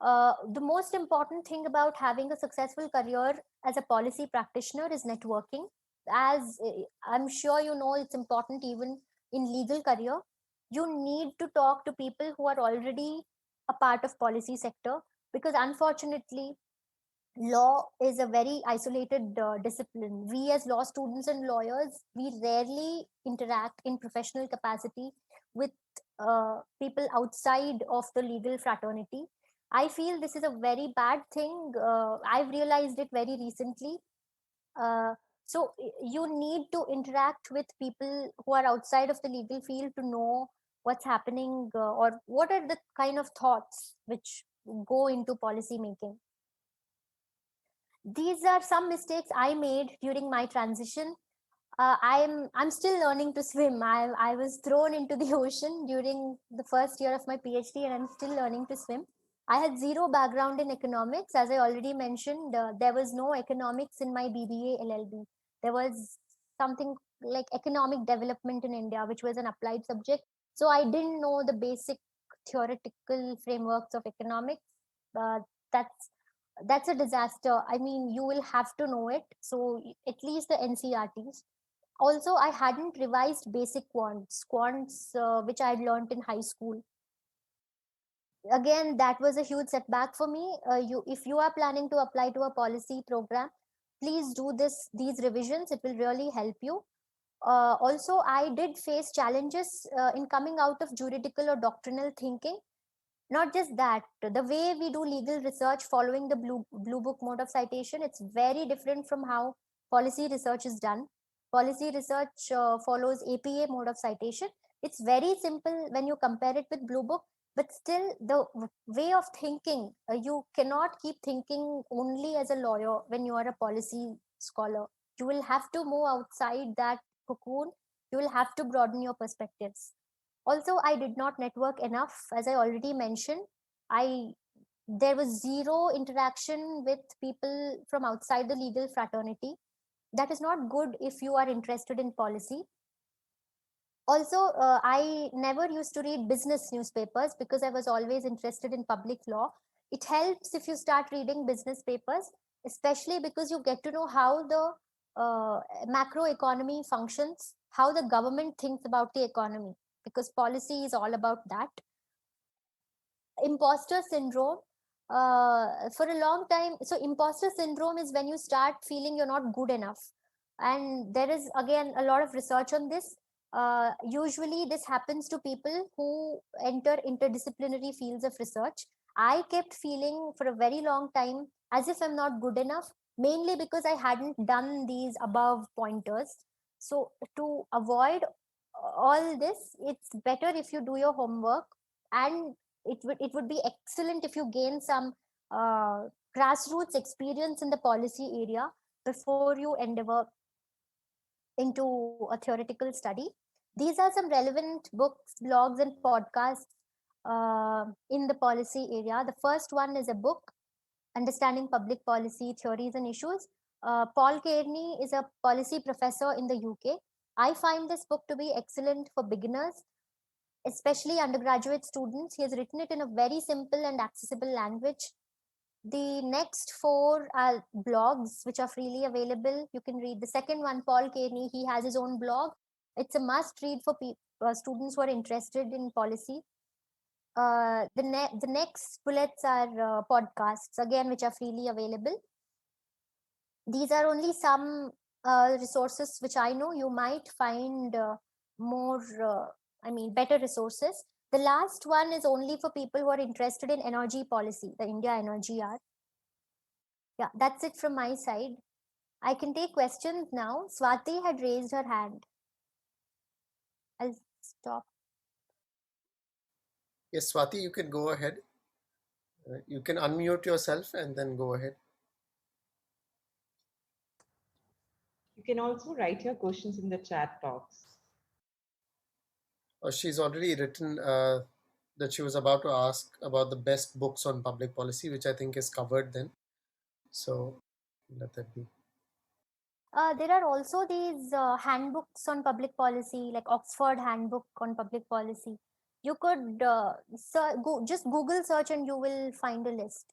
The most important thing about having a successful career as a policy practitioner is networking. As I'm sure you know, it's important even in legal career. You need to talk to people who are already a part of policy sector, because unfortunately law is a very isolated discipline. We as law students and lawyers, we rarely interact in professional capacity with people outside of the legal fraternity. I feel this is a very bad thing. I've realized it very recently. So you need to interact with people who are outside of the legal field to know what's happening, or what are the kind of thoughts which go into policy making. These are some mistakes I made during my transition. I'm still learning to swim. I was thrown into the ocean during the first year of my PhD, and I'm still learning to swim. I had zero background in economics, as I already mentioned. There was no economics in my BBA LLB. There was something like economic development in India, which was an applied subject. So I didn't know the basic theoretical frameworks of economics. Uh, that's that's a disaster. I mean, you will have to know it. So at least the NCRTs. Also, I hadn't revised basic quants which I had learned in high school. Again, that was a huge setback for me. If you are planning to apply to a policy program, please do these revisions. It will really help you. Also, I did face challenges in coming out of juridical or doctrinal thinking. Not just that, the way we do legal research following the blue book mode of citation, it's very different from how policy research is done. Policy research follows APA mode of citation. It's very simple when you compare it with blue book, but still the way of thinking, you cannot keep thinking only as a lawyer when you are a policy scholar. You will have to move outside that cocoon. You will have to broaden your perspectives. Also, I did not network enough, as I already mentioned. I There was zero interaction with people from outside the legal fraternity. That is not good if you are interested in policy. Also, I never used to read business newspapers because I was always interested in public law. It helps if you start reading business papers, especially because you get to know how the macro economy functions, how the government thinks about the economy, because policy is all about that. Imposter syndrome, for a long time, so imposter syndrome is when you start feeling you're not good enough, and there is again a lot of research on this. Usually this happens to people who enter interdisciplinary fields of research. I kept feeling for a very long time as if I'm not good enough, mainly because I hadn't done these above pointers. So to avoid all this, it's better if you do your homework, and it would be excellent if you gain some grassroots experience in the policy area before you endeavor into a theoretical study. These are some relevant books, blogs, and podcasts in the policy area. The first one is a book, Understanding Public Policy Theories and Issues. Paul Kearney is a policy professor in the UK. I find this book to be excellent for beginners, especially undergraduate students. He has written it in a very simple and accessible language. The next four are blogs, which are freely available. You can read the second one, Paul Kearney. He has his own blog. It's a must read for students who are interested in policy. The next bullets are podcasts, again, which are freely available. These are only some resources which I know you might find more, better resources. The last one is only for people who are interested in energy policy, the India Energy Act. Yeah, that's it from my side. I can take questions now. Swati had raised her hand. I'll stop. Yes, Swati, you can go ahead. You can unmute yourself and then go ahead. You can also write your questions in the chat box. Oh, she's already written that she was about to ask about the best books on public policy, which I think is covered then. So let that be. There are also these handbooks on public policy, like Oxford Handbook on Public Policy. You could just Google search and you will find a list.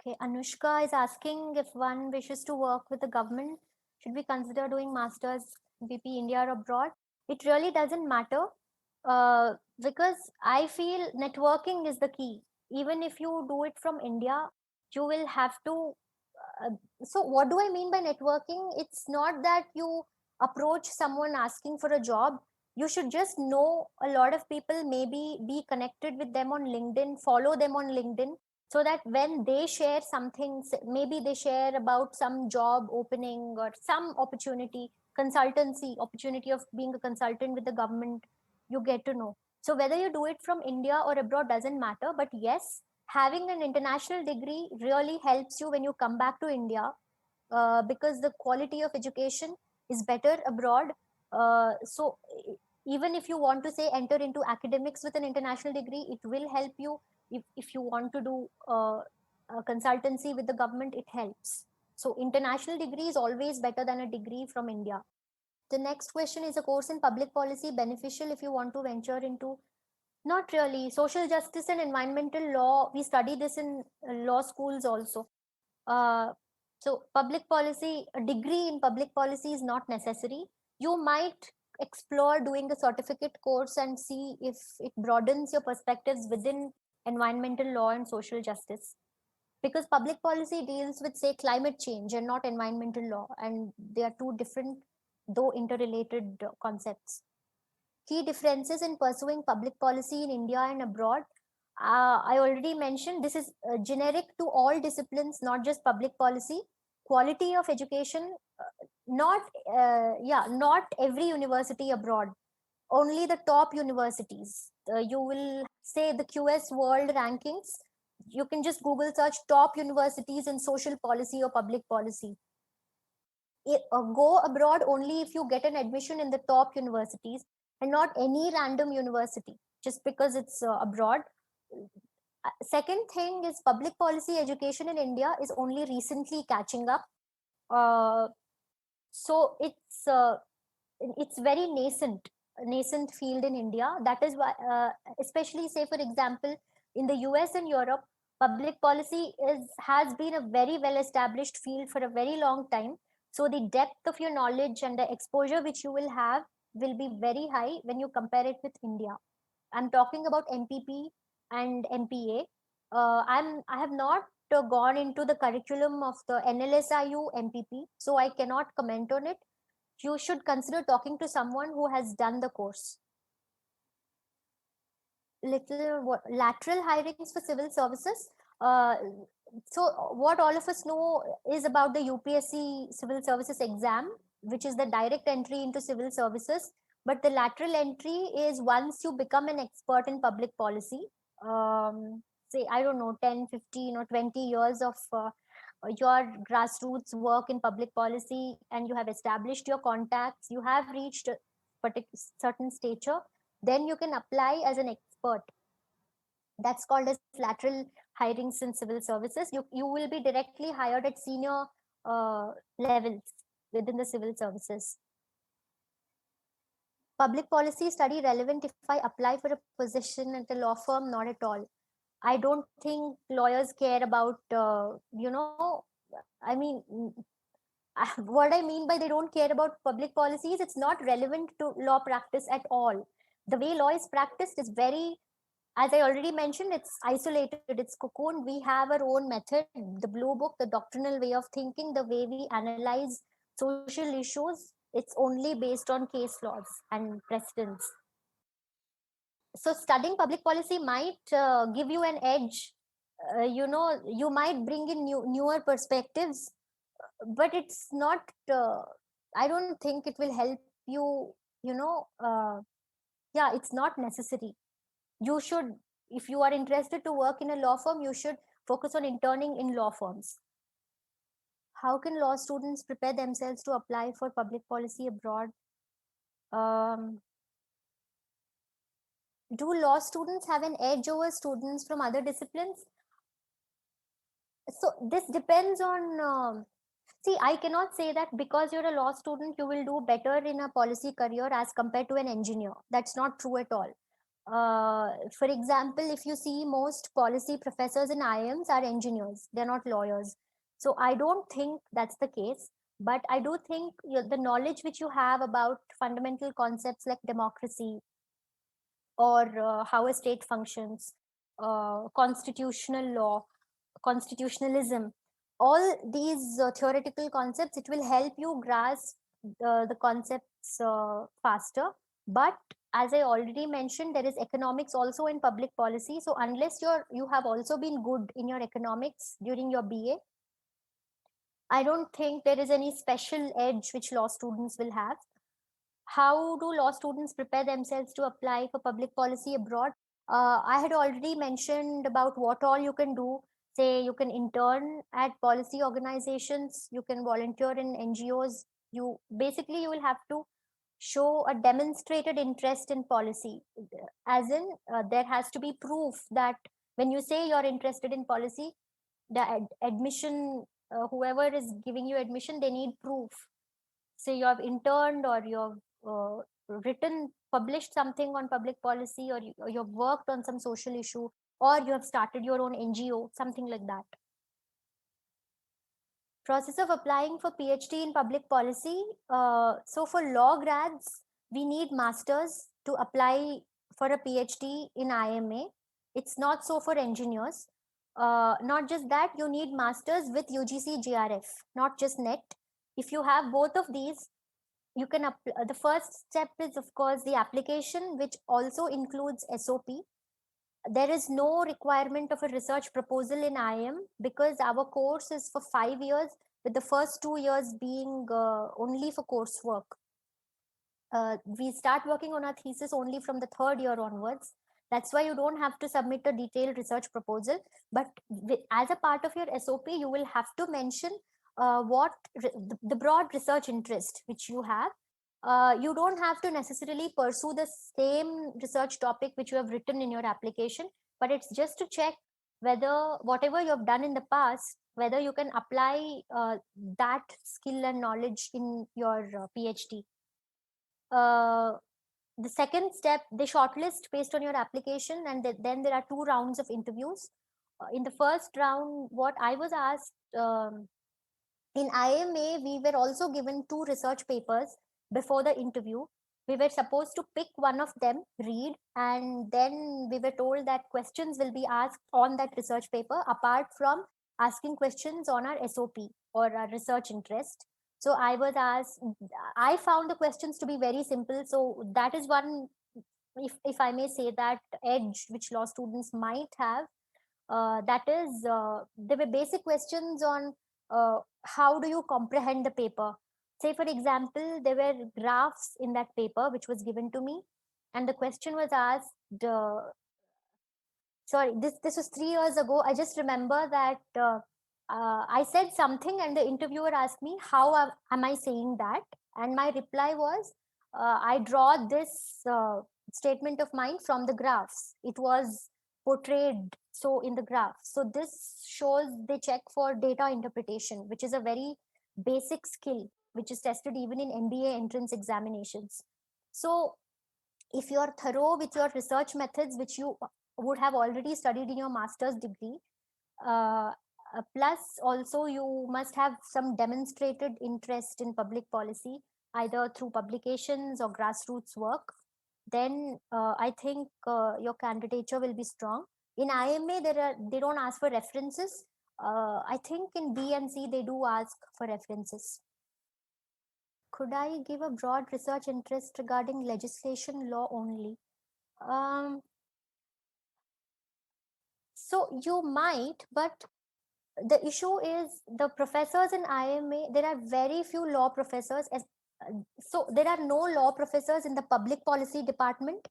Okay, Anushka is asking if one wishes to work with the government, should we consider doing masters BP India or abroad? It really doesn't matter, because I feel networking is the key. Even if you do it from India, you will have to. So, what do I mean by networking? It's not that you approach someone asking for a job. You should just know a lot of people, maybe be connected with them on LinkedIn, follow them on LinkedIn, so that when they share something, maybe they share about some job opening or some opportunity, consultancy opportunity of being a consultant with the government, you get to know. So whether you do it from India or abroad doesn't matter, but yes, having an international degree really helps you when you come back to India, because the quality of education is better abroad. Even if you want to say enter into academics with an international degree, it will help you. If you want to do a consultancy with the government, it helps. So international degree is always better than a degree from India. The next question is, a course in public policy beneficial if you want to venture into? Not really. Social justice and environmental law, we study this in law schools also. uh, so public policy, a degree in public policy is not necessary. You might explore doing a certificate course and see if it broadens your perspectives within environmental law and social justice, because public policy deals with, say, climate change and not environmental law, and they are two different though interrelated concepts. Key differences in pursuing public policy in India and abroad. I already mentioned this is generic to all disciplines, not just public policy. Quality of education, not every university abroad, only the top universities. You will say the QS World rankings. You can just Google search top universities in social policy or public policy. Go abroad only if you get an admission in the top universities and not any random university just because it's abroad. Second thing is, public policy education in India is only recently catching up. Uh, so it's very nascent field in India. That is why, especially say for example, in the US and Europe, public policy has been a very well established field for a very long time. So the depth of your knowledge and the exposure which you will have will be very high when you compare it with India. I'm talking about MPP and MPA. I have not gone into the curriculum of the NLSIU MPP, so I cannot comment on it. You should consider talking to someone who has done the course. Lateral hirings for civil services. Uh, so what all of us know is about the UPSC civil services exam, which is the direct entry into civil services. But the lateral entry is once you become an expert in public policy, say, I don't know, 10, 15 or 20 years of your grassroots work in public policy, and you have established your contacts, you have reached a certain stature, then you can apply as an expert. That's called as lateral hirings in civil services. You will be directly hired at senior levels within the civil services. Public policy study relevant if I apply for a position at a law firm? Not at all. I don't think lawyers care about, I mean, what I mean by they don't care about public policies, it's not relevant to law practice at all. The way law is practiced is very, as I already mentioned, it's isolated, it's cocooned. We have our own method, the blue book, the doctrinal way of thinking, the way we analyze social issues. It's only based on case laws and precedents. So studying public policy might give you an edge. You might bring in newer perspectives, but it's not. I don't think it will help you. Yeah, it's not necessary. You should, if you are interested to work in a law firm, you should focus on interning in law firms. How can law students prepare themselves to apply for public policy abroad? Do law students have an edge over students from other disciplines? So this depends on, see, I cannot say that because you're a law student, you will do better in a policy career as compared to an engineer. That's not true at all. For example, if you see, most policy professors in IIMs are engineers, they're not lawyers. So I don't think that's the case. But I do think the knowledge which you have about fundamental concepts like democracy, or how a state functions, constitutional law, constitutionalism, all these theoretical concepts, it will help you grasp the concepts faster. But as I already mentioned, there is economics also in public policy. So unless you have also been good in your economics during your BA, I don't think there is any special edge which law students will have. How do law students prepare themselves to apply for public policy abroad? I had already mentioned about what all you can do. Say you can intern at policy organizations, you can volunteer in NGOs. You basically you will have to show a demonstrated interest in policy, as in there has to be proof that when you say you're interested in policy, the admission, whoever is giving you admission, they need proof. Say you have interned or you've published something on public policy, or you've worked on some social issue, or you have started your own NGO, something like that. Process of applying for PhD in public policy. So for law grads, we need masters to apply for a PhD in IMA. It's not so for engineers. Not just that, you need masters with UGC GRF, not just NET. If you have both of these, you can the first step is of course the application, which also includes SOP. There is no requirement of a research proposal in IM because our course is for 5 years, with the first 2 years being only for coursework. We start working on our thesis only from the 3rd year onwards. That's why you don't have to submit a detailed research proposal. But as a part of your SOP, you will have to mention what the broad research interest which you have. You don't have to necessarily pursue the same research topic which you have written in your application, but it's just to check whether whatever you have done in the past, whether you can apply that skill and knowledge in your PhD. The second step, they shortlist based on your application, and then there are 2 rounds of interviews. In the first round, what I was asked, in IMA, we were also given 2 research papers before the interview. We were supposed to pick one of them, read, and then we were told that questions will be asked on that research paper apart from asking questions on our SOP or our research interest. So I was asked, I found the questions to be very simple. So that is one, if I may say, that edge which law students might have. That is, there were basic questions on how do you comprehend the paper. Say, for example, there were graphs in that paper which was given to me, and the question was asked. Sorry, this was 3 years ago. I just remember that I said something, and the interviewer asked me how am I saying that, and my reply was, I draw this statement of mine from the graphs. It was portrayed so in the graph. So this shows they check for data interpretation, which is a very basic skill which is tested even in MBA entrance examinations. So if you are thorough with your research methods, which you would have already studied in your master's degree, plus also you must have some demonstrated interest in public policy, either through publications or grassroots work, then I think your candidature will be strong. In IMA, they don't ask for references. I think in B and C, they do ask for references. Could I give a broad research interest regarding legislation law only? So you might, but the issue is the professors in IMA, there are very few law professors. So there are no law professors in the public policy department.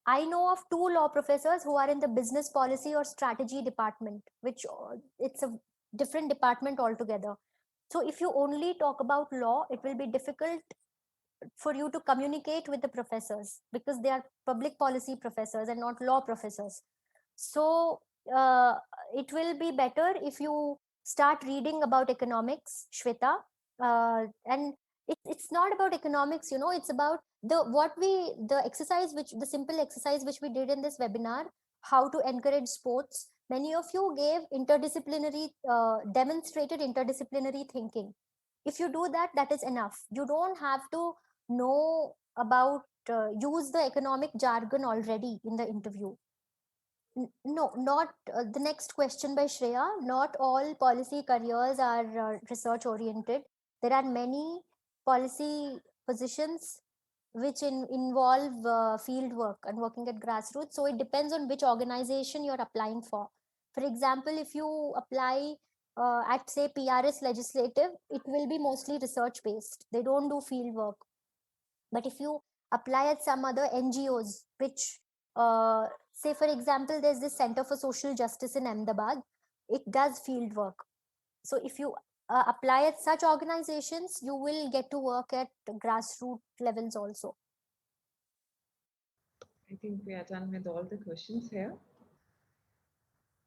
I know of 2 law professors who are in the business policy or strategy department, which it's a different department altogether. So if you only talk about law, it will be difficult for you to communicate with the professors because they are public policy professors and not law professors. So it will be better if you start reading about economics, Shweta, and it's not about economics, it's about the exercise, the simple exercise which we did in this webinar, how to encourage sports. Many of you gave demonstrated interdisciplinary thinking. If you do that, that is enough. You don't have to know about use the economic jargon already in the interview. No, not the next question by Shreya. Not all policy careers are research oriented. There are many policy positions which involve field work and working at grassroots. So it depends on which organization you're applying for. For example, if you apply at say PRS Legislative, it will be mostly research based. They don't do field work. But if you apply at some other NGOs, which say for example, there's this Center for Social Justice in Ahmedabad, it does field work. So if you apply at such organizations, you will get to work at grassroots levels also. I think we are done with all the questions here.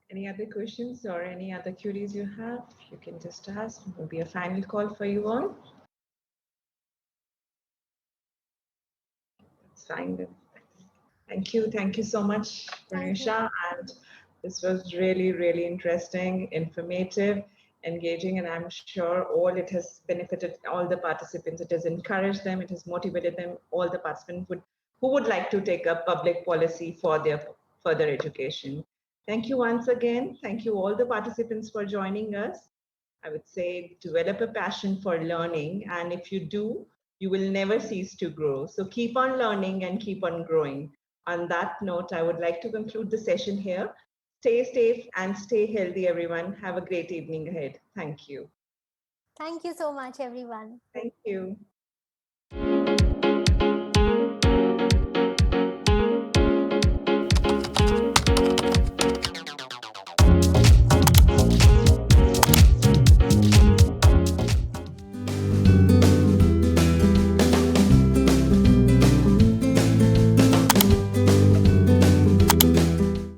Any other questions or any other queries you have, you can just ask. It will be a final call for you all. That's fine. Thank you. Thank you so much, Thank you. Pranusha. And this was really, really interesting, informative, engaging, and I'm sure all it has benefited all the participants. It has encouraged them, it has motivated them, all the participants who would like to take up public policy for their further education. Thank you once again. Thank you all the participants for joining us. I would say develop a passion for learning, and if you do, you will never cease to grow. So keep on learning and keep on growing. On that note, I would like to conclude the session here. Stay safe and stay healthy, everyone. Have a great evening ahead. Thank you. Thank you so much, everyone. Thank you.